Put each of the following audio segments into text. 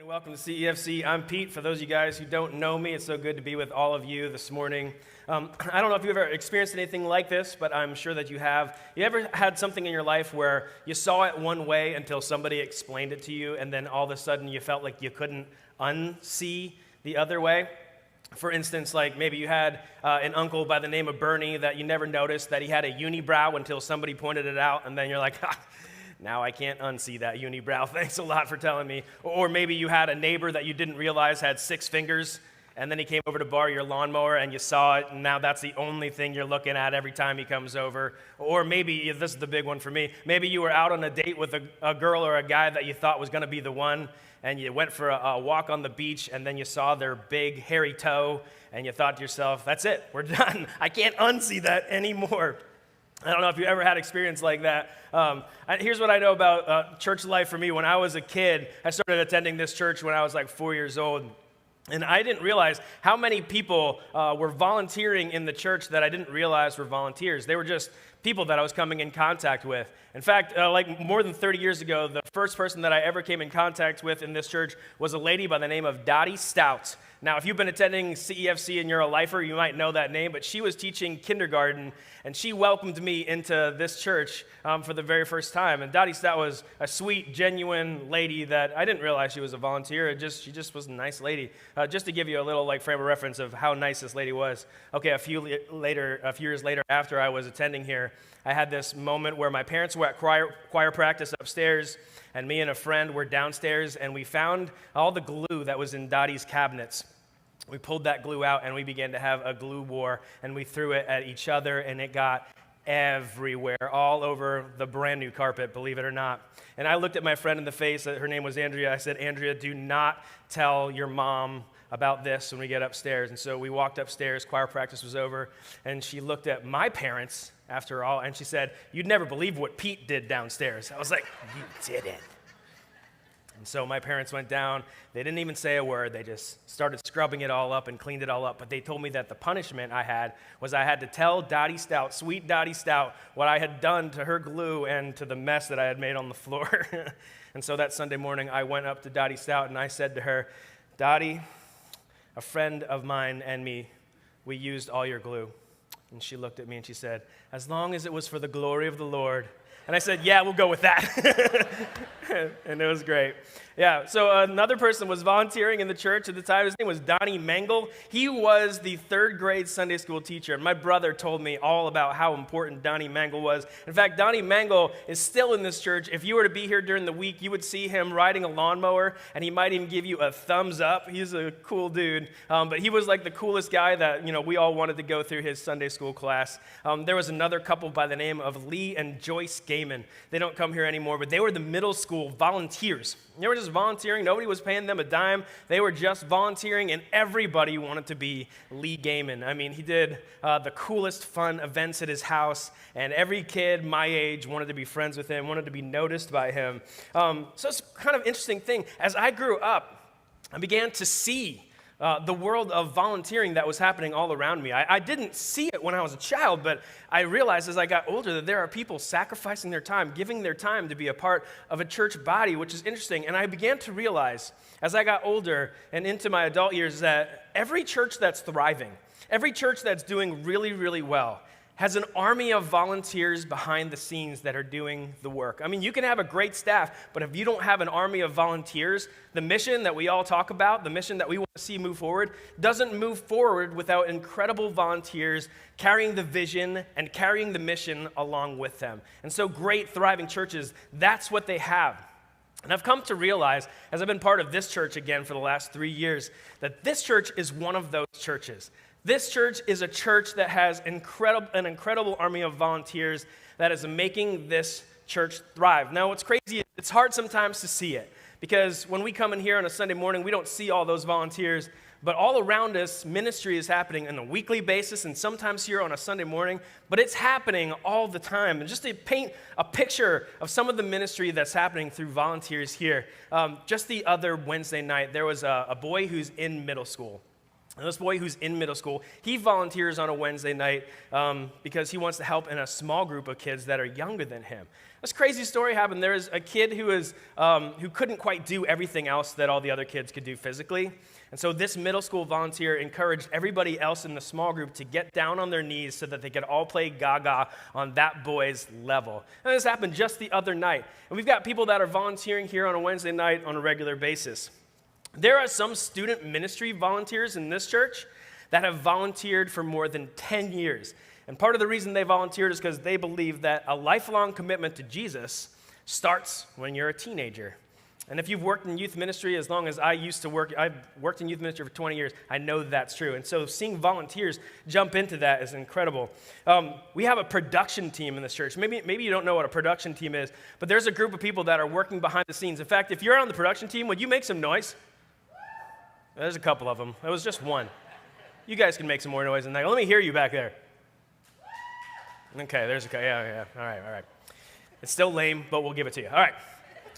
Welcome to CEFC. I'm Pete. For those of you guys who don't know me, it's so good to be with all of you this morning. I don't know if you've ever experienced anything like this, but I'm sure that you have. You ever had something in your life where you saw it one way until somebody explained it to you, and then all of a sudden you felt like you couldn't unsee the other way? For instance, like maybe you had an uncle by the name of Bernie that you never noticed that he had a unibrow until somebody pointed it out, and then you're like, now I can't unsee that unibrow. Thanks a lot for telling me. Or maybe you had a neighbor that you didn't realize had 6 fingers, and then he came over to borrow your lawnmower, and you saw it, and now that's the only thing you're looking at every time he comes over. Or maybe, this is the big one for me, maybe you were out on a date with a girl or a guy that you thought was going to be the one, and you went for a walk on the beach, and then you saw their big, hairy toe, and you thought to yourself, that's it, we're done. I can't unsee that anymore. I don't know if you ever had experience like that. Here's what I know about church life for me. When I was a kid, I started attending this church when I was like 4 years old. And I didn't realize how many people were volunteering in the church that I didn't realize were volunteers. They were just people that I was coming in contact with. In fact, like more than 30 years ago, the first person that I ever came in contact with in this church was a lady by the name of Donnie Stout. Now, if you've been attending CEFC and you're a lifer, you might know that name, but she was teaching kindergarten, and she welcomed me into this church for the very first time. And Donnie Stout was a sweet, genuine lady that I didn't realize she was a volunteer. She just was a nice lady. Just to give you a little frame of reference of how nice this lady was. Okay, a few years later, after I was attending here, I had this moment where my parents were at choir practice upstairs, and me and a friend were downstairs, and we found all the glue that was in Dottie's cabinets. We pulled that glue out, and we began to have a glue war, and we threw it at each other, and it got everywhere, all over the brand new carpet, believe it or not. And I looked at my friend in the face. Her name was Andrea. I said, Andrea, do not tell your mom about this when we get upstairs. And so we walked upstairs, choir practice was over, and she looked at my parents after all, and she said, you'd never believe what Pete did downstairs. I was like, you didn't. And so my parents went down. They didn't even say a word. They just started scrubbing it all up and cleaned it all up. But they told me that the punishment I had was I had to tell Dottie Stout, sweet Dottie Stout, what I had done to her glue and to the mess that I had made on the floor. And so that Sunday morning, I went up to Dottie Stout and I said to her, Dottie, a friend of mine and me, we used all your glue. And she looked at me and she said, as long as it was for the glory of the Lord. And I said, yeah, we'll go with that. And it was great. Yeah, so another person was volunteering in the church at the time. His name was Donnie Mangle. He was the 3rd grade Sunday school teacher. And my brother told me all about how important Donnie Mangle was. In fact, Donnie Mangle is still in this church. If you were to be here during the week, you would see him riding a lawnmower, and he might even give you a thumbs up. He's a cool dude. But he was like the coolest guy that, we all wanted to go through his Sunday school class. There was another couple by the name of Lee and Joyce Gaiman. They don't come here anymore, but they were the middle school volunteers. They were just volunteering. Nobody was paying them a dime. They were just volunteering, and everybody wanted to be Lee Gaiman. I mean, he did the coolest fun events at his house, and every kid my age wanted to be friends with him, wanted to be noticed by him. So it's kind of an interesting thing. As I grew up, I began to see the world of volunteering that was happening all around me. I didn't see it when I was a child, but I realized as I got older that there are people sacrificing their time, giving their time to be a part of a church body, which is interesting. And I began to realize as I got older and into my adult years that every church that's thriving, every church that's doing really, really well, has an army of volunteers behind the scenes that are doing the work. I mean, you can have a great staff, but if you don't have an army of volunteers, the mission that we all talk about, the mission that we want to see move forward, doesn't move forward without incredible volunteers carrying the vision and carrying the mission along with them. And so great, thriving churches, that's what they have. And I've come to realize, as I've been part of this church again for the last 3 years, that this church is one of those churches. This church is a church that has an incredible army of volunteers that is making this church thrive. Now, what's crazy, it's hard sometimes to see it, because when we come in here on a Sunday morning, we don't see all those volunteers, but all around us, ministry is happening on a weekly basis and sometimes here on a Sunday morning, but it's happening all the time. And just to paint a picture of some of the ministry that's happening through volunteers here, just the other Wednesday night, there was a boy who's in middle school. And this boy who's in middle school, he volunteers on a Wednesday night because he wants to help in a small group of kids that are younger than him. This crazy story happened. There was a kid who couldn't quite do everything else that all the other kids could do physically. And so this middle school volunteer encouraged everybody else in the small group to get down on their knees so that they could all play Gaga on that boy's level. And this happened just the other night. And we've got people that are volunteering here on a Wednesday night on a regular basis. There are some student ministry volunteers in this church that have volunteered for more than 10 years. And part of the reason they volunteered is because they believe that a lifelong commitment to Jesus starts when you're a teenager. And if you've worked in youth ministry as long as I used to work, I've worked in youth ministry for 20 years, I know that's true. And so seeing volunteers jump into that is incredible. We have a production team in this church. Maybe you don't know what a production team is, but there's a group of people that are working behind the scenes. In fact, if you're on the production team, would you make some noise? There's a couple of them. It was just one. You guys can make some more noise than that. Let me hear you back there. Okay, there's a couple. Yeah. All right. It's still lame, but we'll give it to you. All right.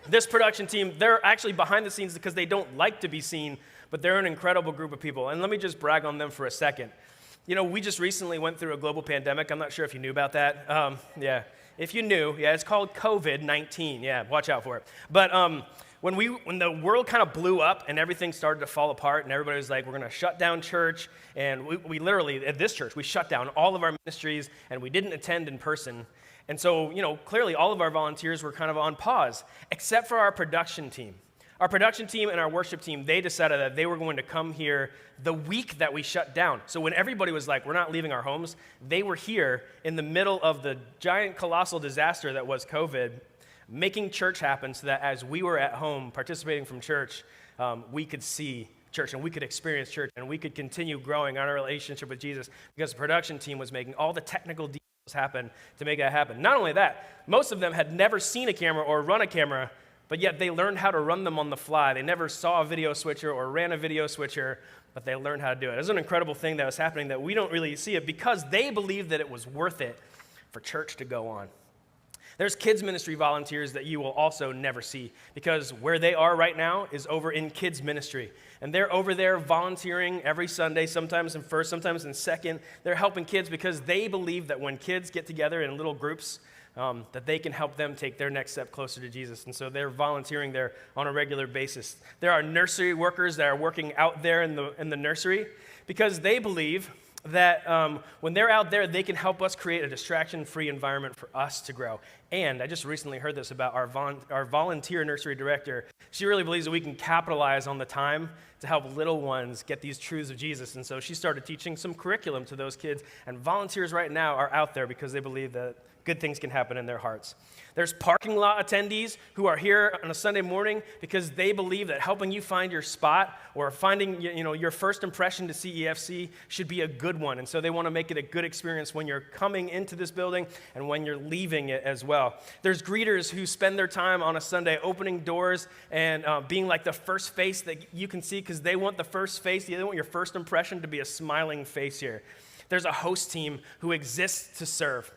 This production team, they're actually behind the scenes because they don't like to be seen, but they're an incredible group of people. And let me just brag on them for a second. You know, we just recently went through a global pandemic. I'm not sure if you knew about that. If you knew, it's called COVID-19. Yeah, watch out for it. But when the world kind of blew up and everything started to fall apart and everybody was like, we're going to shut down church, and we literally, at this church, we shut down all of our ministries and we didn't attend in person. And so, clearly all of our volunteers were kind of on pause, except for our production team. Our production team and our worship team, they decided that they were going to come here the week that we shut down. So when everybody was like, we're not leaving our homes, they were here in the middle of the giant, colossal disaster that was COVID, making church happen so that as we were at home participating from church, we could see church and we could experience church and we could continue growing our relationship with Jesus because the production team was making all the technical details happen to make that happen. Not only that, most of them had never seen a camera or run a camera, but yet they learned how to run them on the fly. They never saw a video switcher or ran a video switcher, but they learned how to do it. It was an incredible thing that was happening that we don't really see it because they believed that it was worth it for church to go on. There's kids ministry volunteers that you will also never see because where they are right now is over in kids ministry. And they're over there volunteering every Sunday, sometimes in first, sometimes in second. They're helping kids because they believe that when kids get together in little groups, that they can help them take their next step closer to Jesus. And so they're volunteering there on a regular basis. There are nursery workers that are working out there in the nursery because they believe that when they're out there, they can help us create a distraction-free environment for us to grow. And I just recently heard this about our volunteer nursery director. She really believes that we can capitalize on the time to help little ones get these truths of Jesus. And so she started teaching some curriculum to those kids. And volunteers right now are out there because they believe that good things can happen in their hearts. There's parking lot attendees who are here on a Sunday morning because they believe that helping you find your spot or finding your first impression to CEFC should be a good one. And so they want to make it a good experience when you're coming into this building and when you're leaving it as well. There's greeters who spend their time on a Sunday opening doors and being like the first face that you can see because they want the first face, they want your first impression to be a smiling face here. There's a host team who exists to serve.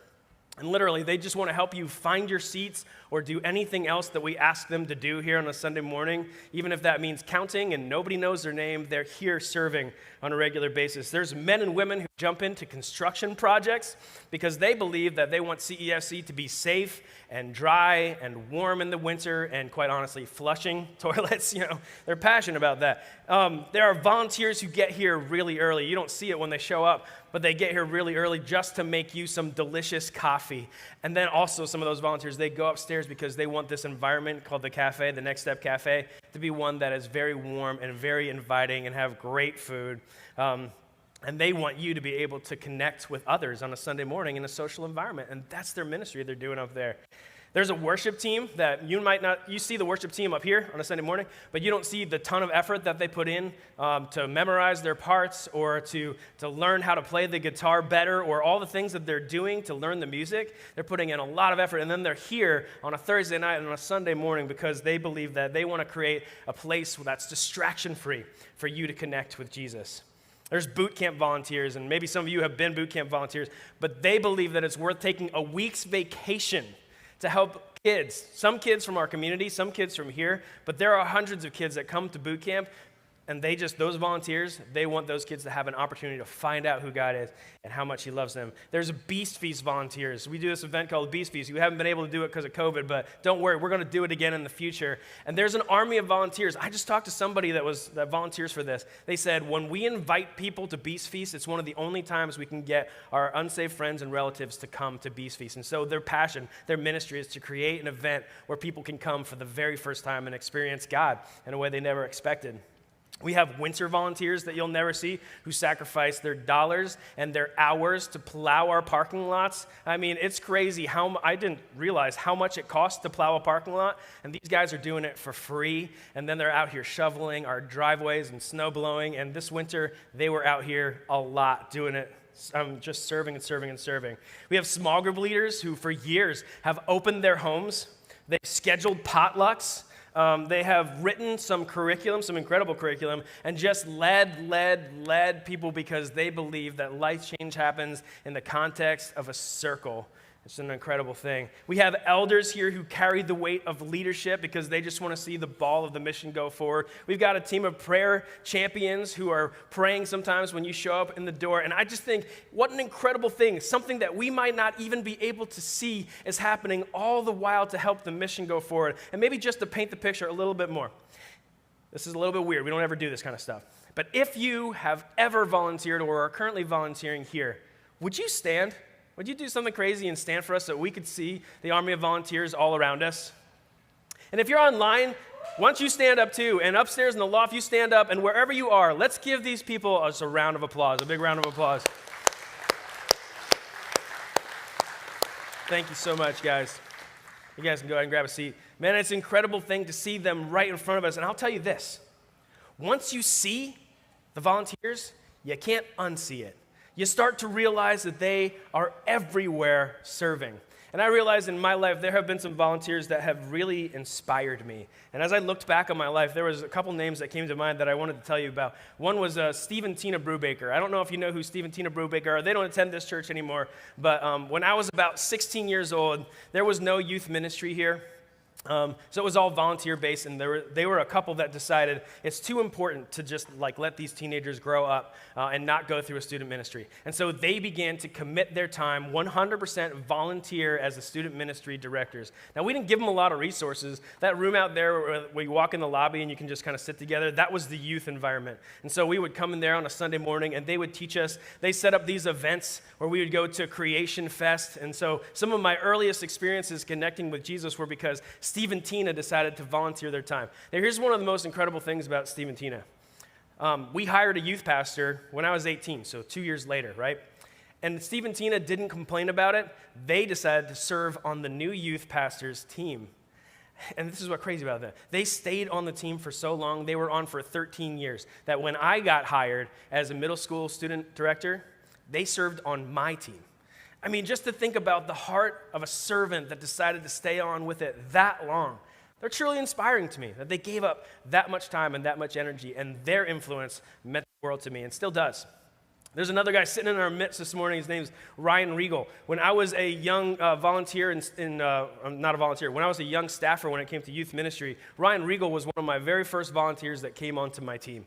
And literally, they just want to help you find your seats or do anything else that we ask them to do here on a Sunday morning. Even if that means counting and nobody knows their name, they're here serving on a regular basis. There's men and women who jump into construction projects because they believe that they want CEFC to be safe and dry and warm in the winter and, quite honestly, flushing toilets. They're passionate about that. There are volunteers who get here really early. You don't see it when they show up, but they get here really early just to make you some delicious coffee. And then also some of those volunteers, they go upstairs because they want this environment called the cafe, the Next Step Cafe, to be one that is very warm and very inviting and have great food. And they want you to be able to connect with others on a Sunday morning in a social environment. And that's their ministry they're doing up there. There's a worship team that you see the worship team up here on a Sunday morning, but you don't see the ton of effort that they put in to memorize their parts or to learn how to play the guitar better or all the things that they're doing to learn the music. They're putting in a lot of effort, and then they're here on a Thursday night and on a Sunday morning because they believe that they want to create a place that's distraction-free for you to connect with Jesus. There's boot camp volunteers, and maybe some of you have been boot camp volunteers, but they believe that it's worth taking a week's vacation to help kids. Some kids from our community, some kids from here, but there are hundreds of kids that come to boot camp And those volunteers, they want those kids to have an opportunity to find out who God is and how much he loves them. There's Beast Feast volunteers. We do this event called Beast Feast. We haven't been able to do it because of COVID, but don't worry, we're going to do it again in the future. And there's an army of volunteers. I just talked to somebody that volunteers for this. They said, when we invite people to Beast Feast, it's one of the only times we can get our unsaved friends and relatives to come to Beast Feast. And so their passion, their ministry is to create an event where people can come for the very first time and experience God in a way they never expected. We have winter volunteers that you'll never see who sacrifice their dollars and their hours to plow our parking lots. I mean, it's crazy I didn't realize how much it costs to plow a parking lot, and these guys are doing it for free, and then they're out here shoveling our driveways and snow blowing, and this winter, they were out here a lot doing it. Just serving and serving and serving. We have small group leaders who for years have opened their homes. They've scheduled potlucks. They have written some curriculum, some incredible curriculum, and just led people because they believe that life change happens in the context of a circle. It's an incredible thing. We have elders here who carry the weight of leadership because they just want to see the ball of the mission go forward. We've got a team of prayer champions who are praying sometimes when you show up in the door. And I just think, what an incredible thing. Something that we might not even be able to see is happening all the while to help the mission go forward. And maybe just to paint the picture a little bit more. This is a little bit weird. We don't ever do this kind of stuff. But if you have ever volunteered or are currently volunteering here, would you stand? Would you do something crazy and stand for us so we could see the army of volunteers all around us? And if you're online, why don't you stand up too? And upstairs in the loft, you stand up. And wherever you are, let's give these people a round of applause, a big round of applause. Thank you so much, guys. You guys can go ahead and grab a seat. Man, it's an incredible thing to see them right in front of us. And I'll tell you this. Once you see the volunteers, you can't unsee it. You start to realize that they are everywhere serving. And I realized in my life there have been some volunteers that have really inspired me. And as I looked back on my life, there was a couple names that came to mind that I wanted to tell you about. One was Steve and Tina Brubaker. I don't know if you know who Steve and Tina Brubaker are. They don't attend this church anymore. But when I was about 16 years old, there was no youth ministry here. So it was all volunteer-based, and they were a couple that decided it's too important to just let these teenagers grow up and not go through a student ministry. And so they began to commit their time 100% volunteer as the student ministry directors. Now, we didn't give them a lot of resources. That room out there where you walk in the lobby and you can just kind of sit together, that was the youth environment. And so we would come in there on a Sunday morning, and they would teach us. They set up these events where we would go to Creation Fest. And so some of my earliest experiences connecting with Jesus were because Steve and Tina decided to volunteer their time. Now, here's one of the most incredible things about Steve and Tina. We hired a youth pastor when I was 18, so 2 years later, right? And Steve and Tina didn't complain about it. They decided to serve on the new youth pastor's team. And this is what's crazy about that. They stayed on the team for so long. They were on for 13 years. That when I got hired as a middle school student director, they served on my team. I mean, just to think about the heart of a servant that decided to stay on with it that long. They're truly inspiring to me, that they gave up that much time and that much energy, and their influence meant the world to me and still does. There's another guy sitting in our midst this morning. His name's Ryan Regal. When I was a young volunteer, not a volunteer, when I was a young staffer when it came to youth ministry, Ryan Regal was one of my very first volunteers that came onto my team.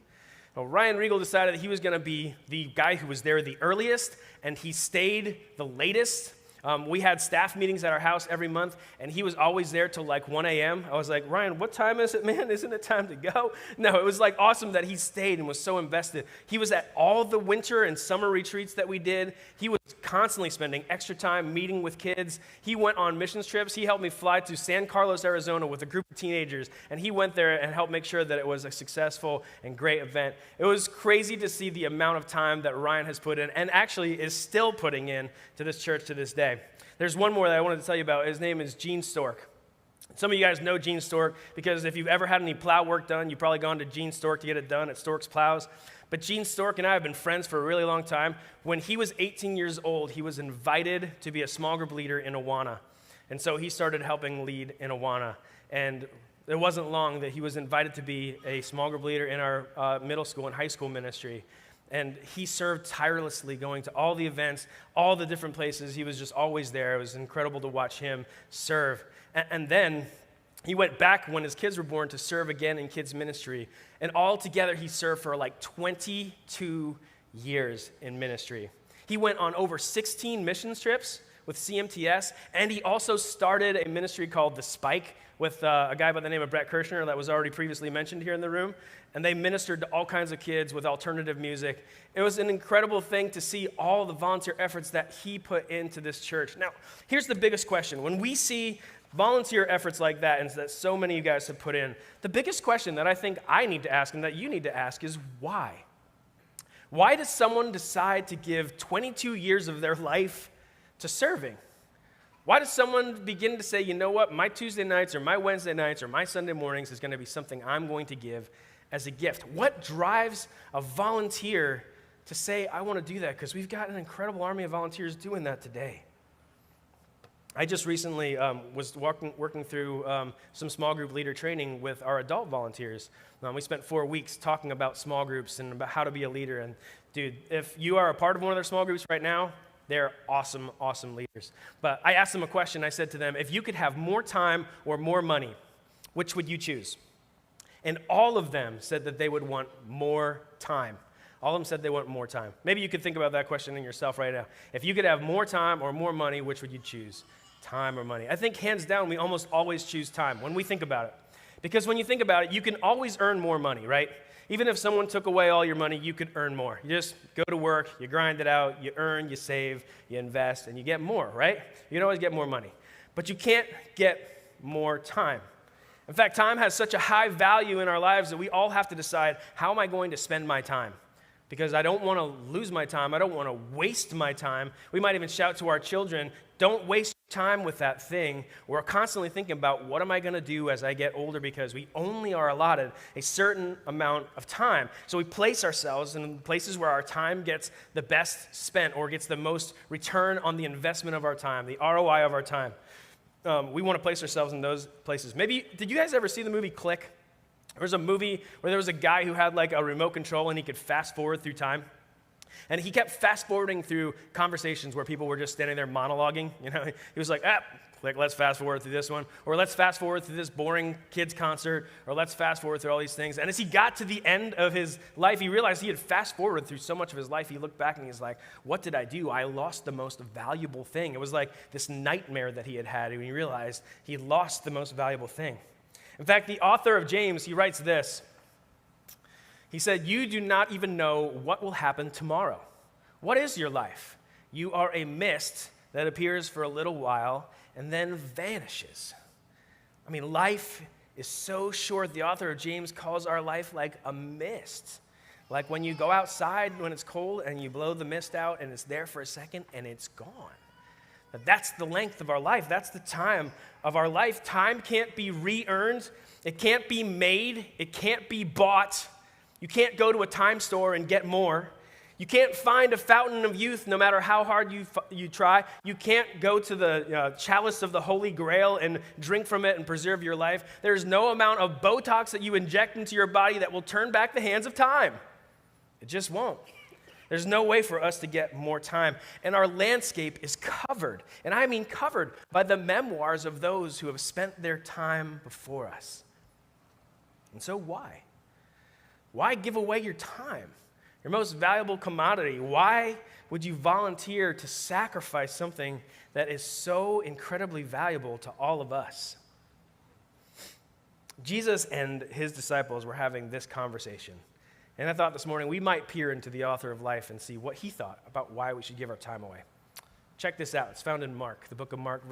Well, Ryan Regal decided that he was going to be the guy who was there the earliest, and he stayed the latest. We had staff meetings at our house every month, and he was always there till 1 a.m. I was like, Ryan, what time is it, man? Isn't it time to go? No, it was awesome that he stayed and was so invested. He was at all the winter and summer retreats that we did. He was constantly spending extra time meeting with kids. He went on missions trips. He helped me fly to San Carlos, Arizona with a group of teenagers, and he went there and helped make sure that it was a successful and great event. It was crazy to see the amount of time that Ryan has put in and actually is still putting in to this church to this day. There's one more that I wanted to tell you about. His name is Gene Stork. Some of you guys know Gene Stork because if you've ever had any plow work done, you've probably gone to Gene Stork to get it done at Stork's Plows. But Gene Stork and I have been friends for a really long time. When he was 18 years old, he was invited to be a small group leader in Awana. And so he started helping lead in Awana. And it wasn't long that he was invited to be a small group leader in our middle school and high school ministry. And he served tirelessly, going to all the events, all the different places. He was just always there. It was incredible to watch him serve. And then He went back when his kids were born to serve again in kids ministry. And altogether, he served for like 22 years in ministry. He went on over 16 missions trips with CMTS, and he also started a ministry called The Spike with a guy by the name of Brett Kirshner that was already previously mentioned here in the room. And they ministered to all kinds of kids with alternative music. It was an incredible thing to see all the volunteer efforts that he put into this church. Now, here's the biggest question. When we see volunteer efforts like that, and that so many of you guys have put in, the biggest question that I think I need to ask and that you need to ask is why? Why does someone decide to give 22 years of their life to serving? Why does someone begin to say, you know what, my Tuesday nights or my Wednesday nights or my Sunday mornings is going to be something I'm going to give as a gift? What drives a volunteer to say, I want to do that? Because we've got an incredible army of volunteers doing that today. I just recently was working through some small group leader training with our adult volunteers. We spent 4 weeks talking about small groups and about how to be a leader. And dude, if you are a part of one of their small groups right now, they're awesome, awesome leaders. But I asked them a question. I said to them, if you could have more time or more money, which would you choose? And all of them said that they would want more time. All of them said they want more time. Maybe you could think about that question in yourself right now. If you could have more time or more money, which would you choose? Time or money? I think hands down, we almost always choose time when we think about it. Because when you think about it, you can always earn more money, right? Even if someone took away all your money, you could earn more. You just go to work, you grind it out, you earn, you save, you invest, and you get more, right? You can always get more money. But you can't get more time. In fact, time has such a high value in our lives that we all have to decide, how am I going to spend my time? Because I don't want to lose my time. I don't want to waste my time. We might even shout to our children, don't waste time with that thing. We're constantly thinking about, what am I going to do as I get older? Because we only are allotted a certain amount of time. So we place ourselves in places where our time gets the best spent or gets the most return on the investment of our time, the ROI of our time. We want to place ourselves in those places. Maybe, did you guys ever see the movie Click? There was a movie where there was a guy who had like a remote control and he could fast forward through time. And he kept fast forwarding through conversations where people were just standing there monologuing. You know, he was like, click, let's fast forward through this one. Or let's fast forward through this boring kids concert. Or let's fast forward through all these things. And as he got to the end of his life, he realized he had fast forwarded through so much of his life. He looked back and he's like, what did I do? I lost the most valuable thing. It was like this nightmare that he had when he realized he lost the most valuable thing. In fact, the author of James, he writes this. He said, you do not even know what will happen tomorrow. What is your life? You are a mist that appears for a little while and then vanishes. I mean, life is so short. The author of James calls our life like a mist. Like when you go outside when it's cold and you blow the mist out and it's there for a second and it's gone. That's the length of our life. That's the time of our life. Time can't be re-earned. It can't be made. It can't be bought. You can't go to a time store and get more. You can't find a fountain of youth no matter how hard you try. You can't go to the chalice of the Holy Grail and drink from it and preserve your life. There's no amount of Botox that you inject into your body that will turn back the hands of time. It just won't. There's no way for us to get more time. And our landscape is covered, and I mean covered, by the memoirs of those who have spent their time before us. And so why? Why give away your time? Your most valuable commodity. Why would you volunteer to sacrifice something that is so incredibly valuable to all of us? Jesus and his disciples were having this conversation. And I thought this morning we might peer into the author of life and see what he thought about why we should give our time away. Check this out. It's found in Mark, the book of Mark,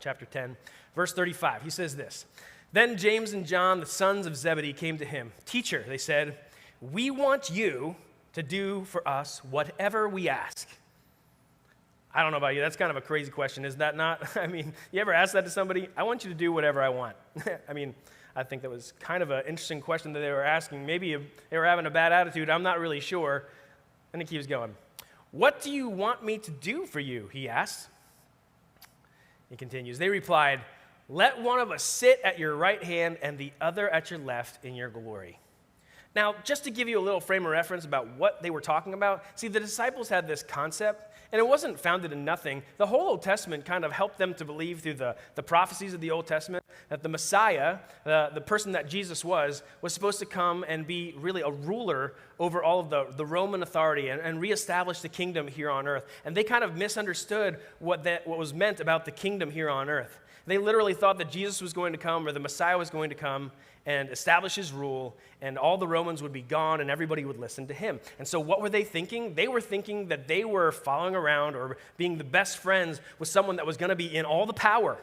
chapter 10, verse 35. He says this, Then James and John, the sons of Zebedee, came to him. Teacher, they said, we want you to do for us whatever we ask. I don't know about you. That's kind of a crazy question, is that not? I mean, you ever ask that to somebody? I want you to do whatever I want. I think that was kind of an interesting question that they were asking. Maybe they were having a bad attitude. I'm not really sure. And he keeps going. What do you want me to do for you? He asks. He continues. They replied, let one of us sit at your right hand and the other at your left in your glory. Now, just to give you a little frame of reference about what they were talking about, see, the disciples had this concept, and it wasn't founded in nothing. The whole Old Testament kind of helped them to believe through the prophecies of the Old Testament that the Messiah, the person that Jesus was supposed to come and be really a ruler over all of the Roman authority and reestablish the kingdom here on earth. And they kind of misunderstood what was meant about the kingdom here on earth. They literally thought that Jesus was going to come, or the Messiah was going to come and establish his rule, and all the Romans would be gone and everybody would listen to him. And so what were they thinking? They were thinking that they were following around or being the best friends with someone that was going to be in all the power.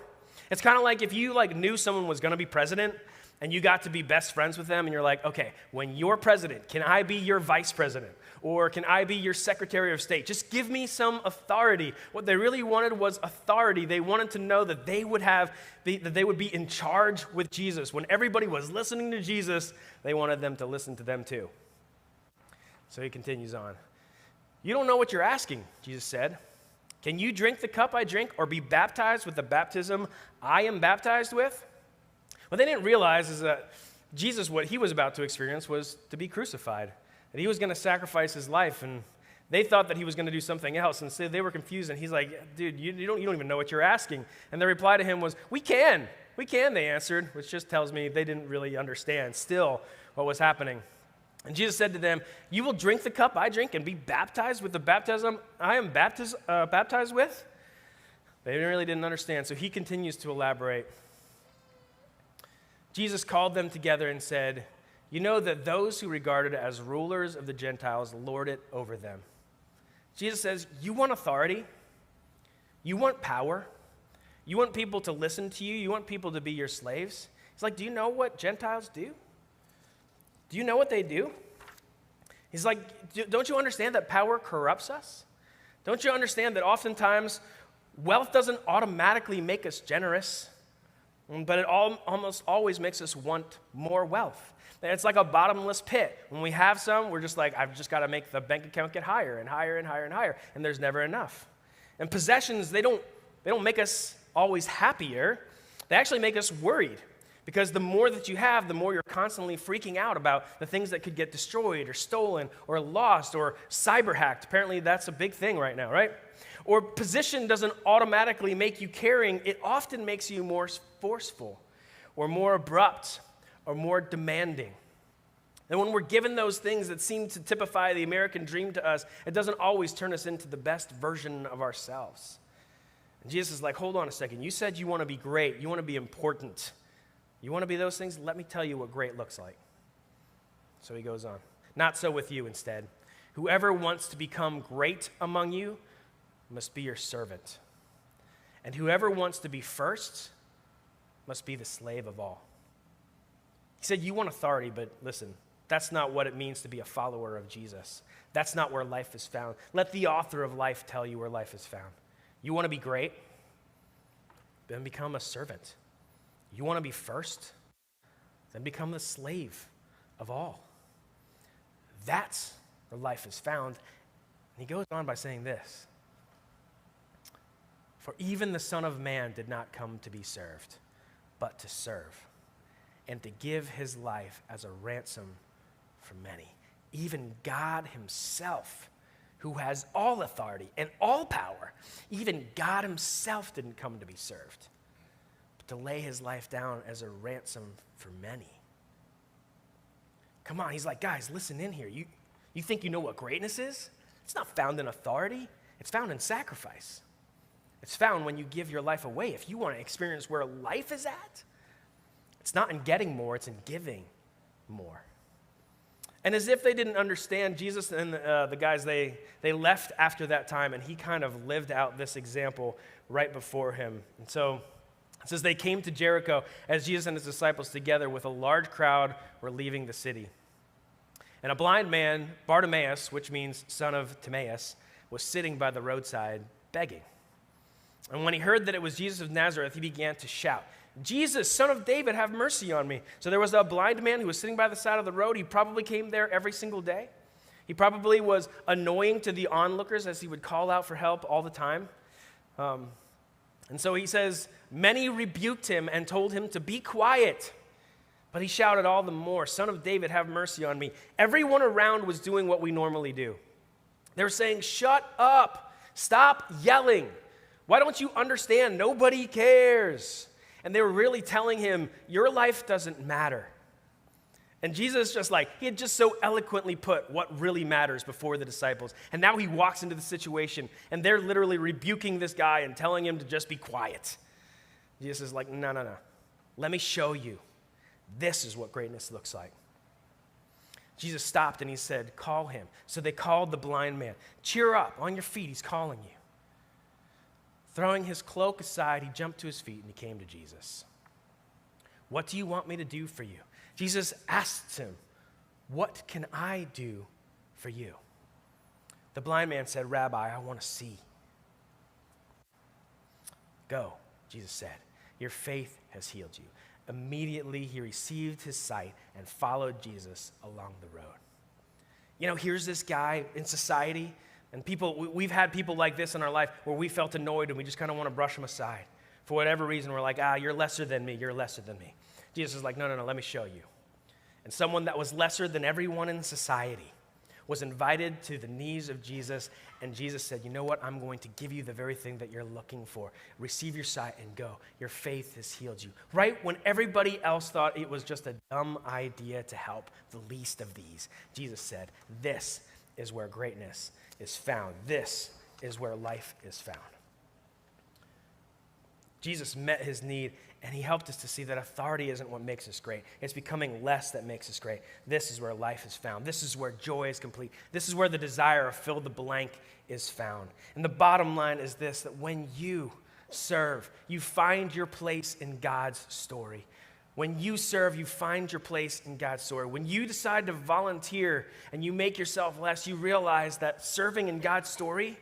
It's kind of like if you knew someone was going to be president and you got to be best friends with them, and you're like, okay, when you're president, can I be your vice president? Or can I be your Secretary of State? Just give me some authority. What they really wanted was authority. They wanted to know that they would be in charge with Jesus. When everybody was listening to Jesus, they wanted them to listen to them too. So he continues on. You don't know what you're asking, Jesus said. Can you drink the cup I drink or be baptized with the baptism I am baptized with? What they didn't realize is that Jesus, what he was about to experience was to be crucified. That he was going to sacrifice his life, and they thought that he was going to do something else, and so they were confused, and he's like, dude, you don't even know what you're asking. And their reply to him was, we can, they answered, which just tells me they didn't really understand still what was happening. And Jesus said to them, you will drink the cup I drink and be baptized with the baptism I am baptized with? They really didn't understand, so he continues to elaborate. Jesus called them together and said, you know that those who regarded as rulers of the Gentiles lord it over them. Jesus says, you want authority? You want power? You want people to listen to you? You want people to be your slaves? He's like, do you know what Gentiles do? Do you know what they do? He's like, don't you understand that power corrupts us? Don't you understand that oftentimes wealth doesn't automatically make us generous, but it almost always makes us want more wealth? It's like a bottomless pit. When we have some, we're just like, I've just got to make the bank account get higher and higher and higher and higher, and there's never enough. And possessions, they don't make us always happier. They actually make us worried, because the more that you have, the more you're constantly freaking out about the things that could get destroyed or stolen or lost or cyber hacked. Apparently that's a big thing right now, right? Or position doesn't automatically make you caring. It often makes you more forceful or more abrupt or more demanding. And when we're given those things that seem to typify the American dream to us, it doesn't always turn us into the best version of ourselves. And Jesus is like, hold on a second. You said you want to be great. You want to be important. You want to be those things? Let me tell you what great looks like. So he goes on. Not so with you instead. Whoever wants to become great among you must be your servant. And whoever wants to be first must be the slave of all. He said, you want authority, but listen, that's not what it means to be a follower of Jesus. That's not where life is found. Let the author of life tell you where life is found. You want to be great? Then become a servant. You want to be first? Then become the slave of all. That's where life is found. And he goes on by saying this. For even the Son of Man did not come to be served, but to serve, and to give his life as a ransom for many. Even God himself, who has all authority and all power, even God himself didn't come to be served, but to lay his life down as a ransom for many. Come on, he's like, guys, listen in here. You think you know what greatness is? It's not found in authority. It's found in sacrifice. It's found when you give your life away. If you want to experience where life is at, it's not in getting more, it's in giving more. And as if they didn't understand, Jesus and the guys, they left after that time, and he kind of lived out this example right before him. And so it says they came to Jericho as Jesus and his disciples together with a large crowd were leaving the city. And a blind man, Bartimaeus, which means son of Timaeus, was sitting by the roadside begging. And when he heard that it was Jesus of Nazareth, he began to shout, Jesus, son of David, have mercy on me. So there was a blind man who was sitting by the side of the road. He probably came there every single day. He probably was annoying to the onlookers as he would call out for help all the time. And so he says, many rebuked him and told him to be quiet. But he shouted all the more, Son of David, have mercy on me. Everyone around was doing what we normally do. They were saying, shut up, stop yelling. Why don't you understand? Nobody cares. And they were really telling him, your life doesn't matter. And Jesus he had just so eloquently put what really matters before the disciples. And now he walks into the situation, and they're literally rebuking this guy and telling him to just be quiet. Jesus is like, no. Let me show you. This is what greatness looks like. Jesus stopped and he said, call him. So they called the blind man. Cheer up, on your feet, he's calling you. Throwing his cloak aside, he jumped to his feet and he came to Jesus. What do you want me to do for you? Jesus asked him, what can I do for you? The blind man said, Rabbi, I want to see. Go, Jesus said. Your faith has healed you. Immediately he received his sight and followed Jesus along the road. You know, here's this guy in society, and we've had people like this in our life where we felt annoyed and we just kind of want to brush them aside. For whatever reason, we're like, you're lesser than me, you're lesser than me. Jesus is like, no, let me show you. And someone that was lesser than everyone in society was invited to the knees of Jesus, and Jesus said, you know what, I'm going to give you the very thing that you're looking for. Receive your sight and go. Your faith has healed you. Right when everybody else thought it was just a dumb idea to help the least of these, Jesus said, this is where greatness is found. This is where life is found. Jesus met his need, and he helped us to see that authority isn't what makes us great. It's becoming less that makes us great. This is where life is found. This is where joy is complete. This is where the desire of fill the blank is found. And the bottom line is this, that when you serve, you find your place in God's story. When you serve, you find your place in God's story. When you decide to volunteer and you make yourself less, you realize that serving in God's story,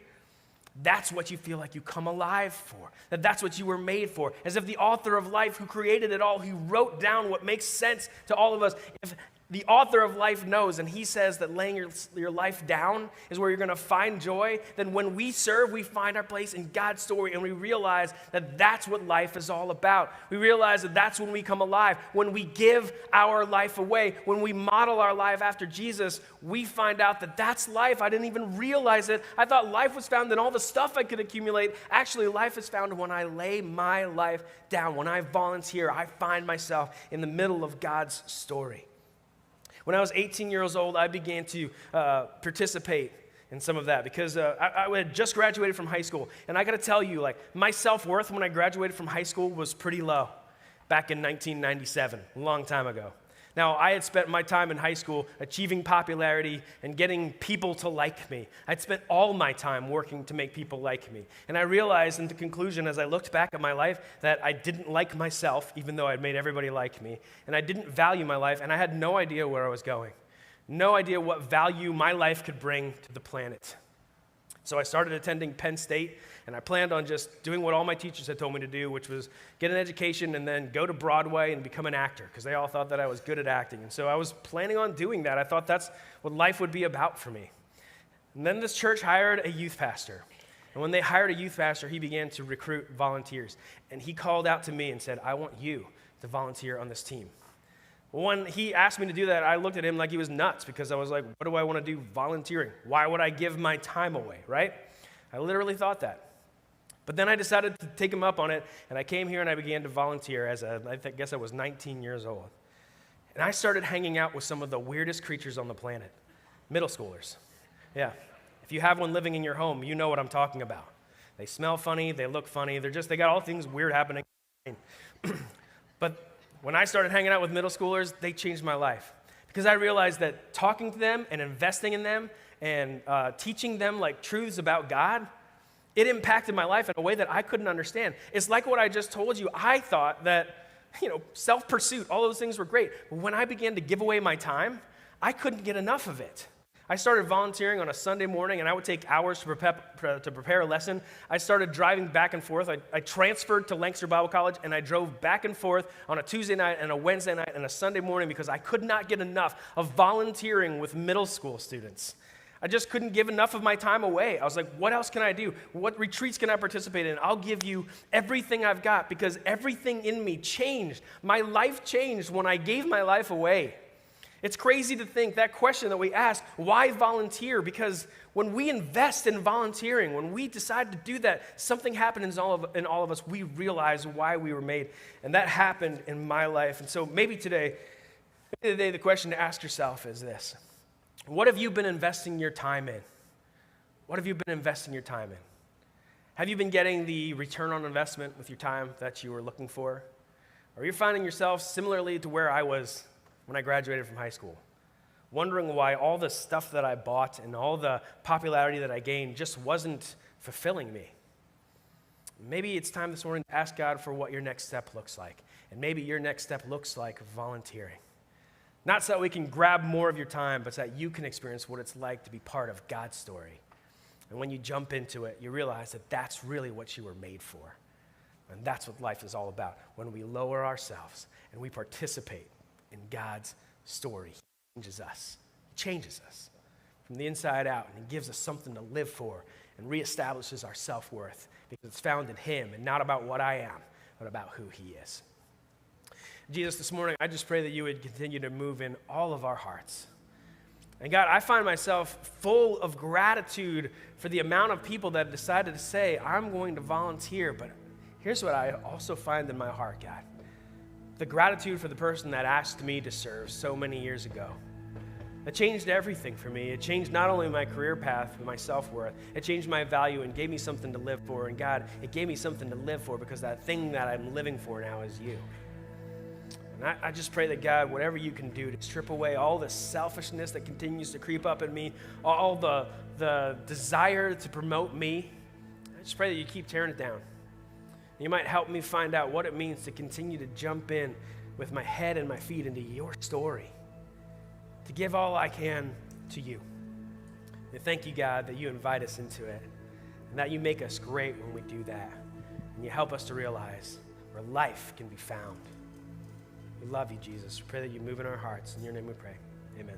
that's what you feel like you come alive for, that's what you were made for. As if the author of life who created it all, who wrote down what makes sense to all of us, if the author of life knows and he says that laying your life down is where you're going to find joy, then when we serve, we find our place in God's story and we realize that that's what life is all about. We realize that that's when we come alive. When we give our life away, when we model our life after Jesus, we find out that that's life. I didn't even realize it. I thought life was found in all the stuff I could accumulate. Actually, life is found when I lay my life down. When I volunteer, I find myself in the middle of God's story. When I was 18 years old, I began to participate in some of that because I had just graduated from high school. And I got to tell you, my self-worth when I graduated from high school was pretty low back in 1997, a long time ago. Now, I had spent my time in high school achieving popularity and getting people to like me. I'd spent all my time working to make people like me. And I realized in the conclusion as I looked back at my life that I didn't like myself, even though I'd made everybody like me. And I didn't value my life, and I had no idea where I was going. No idea what value my life could bring to the planet. So I started attending Penn State, and I planned on just doing what all my teachers had told me to do, which was get an education and then go to Broadway and become an actor, because they all thought that I was good at acting. And so I was planning on doing that. I thought that's what life would be about for me. And then this church hired a youth pastor. And when they hired a youth pastor, he began to recruit volunteers. And he called out to me and said, I want you to volunteer on this team. When he asked me to do that, I looked at him like he was nuts because I was like, what do I want to do volunteering? Why would I give my time away, right? I literally thought that. But then I decided to take him up on it, and I came here and I began to volunteer I guess I was 19 years old. And I started hanging out with some of the weirdest creatures on the planet, middle schoolers. Yeah, if you have one living in your home, you know what I'm talking about. They smell funny, they look funny, they got all things weird happening. But when I started hanging out with middle schoolers, they changed my life because I realized that talking to them and investing in them and teaching them truths about God, it impacted my life in a way that I couldn't understand. It's like what I just told you. I thought that, self-pursuit, all those things were great. But when I began to give away my time, I couldn't get enough of it. I started volunteering on a Sunday morning, and I would take hours to prepare a lesson. I started driving back and forth. I transferred to Lancaster Bible College, and I drove back and forth on a Tuesday night and a Wednesday night and a Sunday morning because I could not get enough of volunteering with middle school students. I just couldn't give enough of my time away. I was like, what else can I do? What retreats can I participate in? I'll give you everything I've got because everything in me changed. My life changed when I gave my life away. It's crazy to think that question that we ask, why volunteer? Because when we invest in volunteering, when we decide to do that, something happens in all of us. We realize why we were made. And that happened in my life. And so maybe today, the question to ask yourself is this. What have you been investing your time in? What have you been investing your time in? Have you been getting the return on investment with your time that you were looking for? Or are you finding yourself similarly to where I was when I graduated from high school, wondering why all the stuff that I bought and all the popularity that I gained just wasn't fulfilling me? Maybe it's time this morning to ask God for what your next step looks like. And maybe your next step looks like volunteering. Not so that we can grab more of your time, but so that you can experience what it's like to be part of God's story. And when you jump into it, you realize that that's really what you were made for. And that's what life is all about. When we lower ourselves and we participate in God's story, He changes us from the inside out, and He gives us something to live for and reestablishes our self-worth because it's found in Him and not about what I am, but about who He is. Jesus, this morning, I just pray that you would continue to move in all of our hearts. And God, I find myself full of gratitude for the amount of people that decided to say, I'm going to volunteer. But here's what I also find in my heart, God. The gratitude for the person that asked me to serve so many years ago. It changed everything for me. It changed not only my career path, but my self-worth. It changed my value and gave me something to live for. And God, it gave me something to live for because that thing that I'm living for now is you. And I just pray that, God, whatever you can do to strip away all the selfishness that continues to creep up in me, all the desire to promote me, I just pray that you keep tearing it down. You might help me find out what it means to continue to jump in with my head and my feet into your story, to give all I can to you. And thank you, God, that you invite us into it, and that you make us great when we do that, and you help us to realize where life can be found. We love you, Jesus. We pray that you move in our hearts. In your name we pray. Amen.